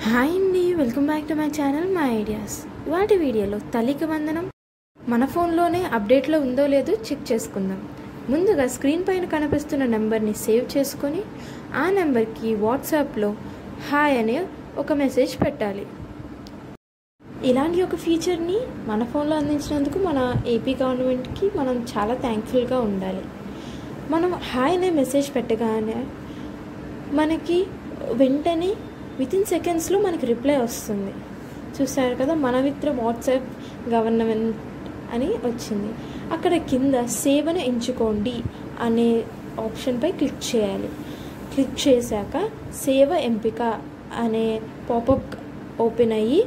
Hi అండి, welcome back to my channel my ideas. ఇవాటి వీడియోలో తల్లికి వందనం మన ఫోన్లోనే అప్డేట్లో ఉందో లేదో చెక్ చేసుకుందాం. ముందుగా స్క్రీన్ పైన కనిపిస్తున్న నెంబర్ని సేవ్ చేసుకొని ఆ నెంబర్కి వాట్సాప్లో హాయ్ అనే ఒక మెసేజ్ పెట్టాలి. ఇలాంటి ఒక ఫీచర్ని మన ఫోన్లో అందించినందుకు మన ఏపీ గవర్నమెంట్కి మనం చాలా థ్యాంక్ఫుల్గా ఉండాలి. మనం హాయ్ అనే మెసేజ్ పెట్టగానే మనకి వెంటనే వితిన్ సెకండ్స్లో మనకి రిప్లై వస్తుంది. చూసారు కదా, మన మిత్ర వాట్సాప్ గవర్నమెంట్ అని వచ్చింది. అక్కడ కింద సేవను ఎంచుకోండి అనే ఆప్షన్పై క్లిక్ చేయాలి. క్లిక్ చేశాక సేవ ఎంపిక అనే పాపప్ ఓపెన్ అయ్యి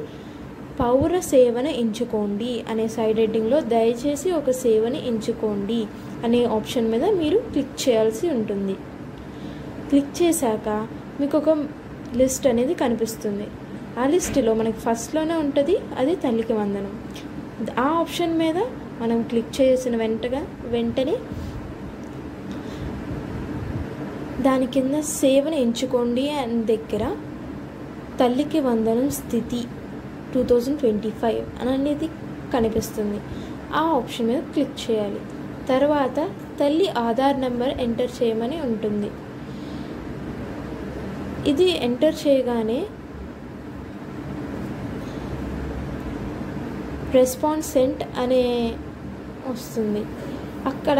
పౌర సేవను ఎంచుకోండి అనే సైడ్ హెడ్డింగ్లో దయచేసి ఒక సేవని ఎంచుకోండి అనే ఆప్షన్ మీద మీరు క్లిక్ చేయాల్సి ఉంటుంది. క్లిక్ చేశాక మీకు ఒక లిస్ట్ అనేది కనిపిస్తుంది. ఆ లిస్టులో మనకి ఫస్ట్లోనే ఉంటుంది అది తల్లికి వందనం. ఆ ఆప్షన్ మీద మనం క్లిక్ చేసిన వెంటనే దాని కింద సేవను ఎంచుకోండి అని దగ్గర తల్లికి వందనం స్థితి 2025 అనేది కనిపిస్తుంది. ఆ ఆప్షన్ మీద క్లిక్ చేయాలి. తర్వాత తల్లి ఆధార్ నెంబర్ ఎంటర్ చేయమని ఉంటుంది. ఇది ఎంటర్ చేయగానే రెస్పాన్స్ సెంట్ అనే వస్తుంది. అక్కడ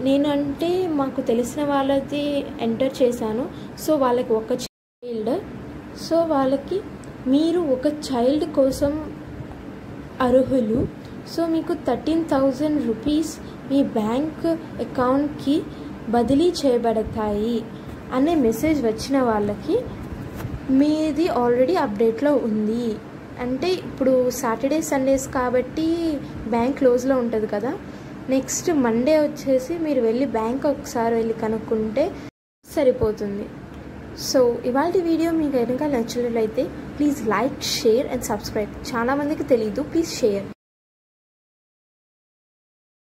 నేను అంటే మాకు తెలిసిన వాళ్ళది ఎంటర్ చేశాను. సో వాళ్ళకి ఒక చైల్డ్, సో వాళ్ళకి మీరు ఒక చైల్డ్ కోసం అర్హులు. సో మీకు 13,000 రూపీస్ మీ బ్యాంక్ అకౌంట్కి బదిలీ చేయబడతాయి అనే మెసేజ్ వచ్చిన వాళ్ళకి మీది ఆల్రెడీ అప్డేట్లో ఉంది. అంటే ఇప్పుడు సాటర్డే సండేస్ కాబట్టి బ్యాంక్ క్లోజ్లో ఉంటుంది కదా. నెక్స్ట్ మండే వచ్చేసి మీరు వెళ్ళి బ్యాంక్ ఒకసారి వెళ్ళి కనుక్కుంటే సరిపోతుంది. సో ఇవాళ వీడియో మీకు కనుక నచ్చినట్లయితే please like, share and subscribe. చాలామందికి తెలీదు, ప్లీజ్ షేర్.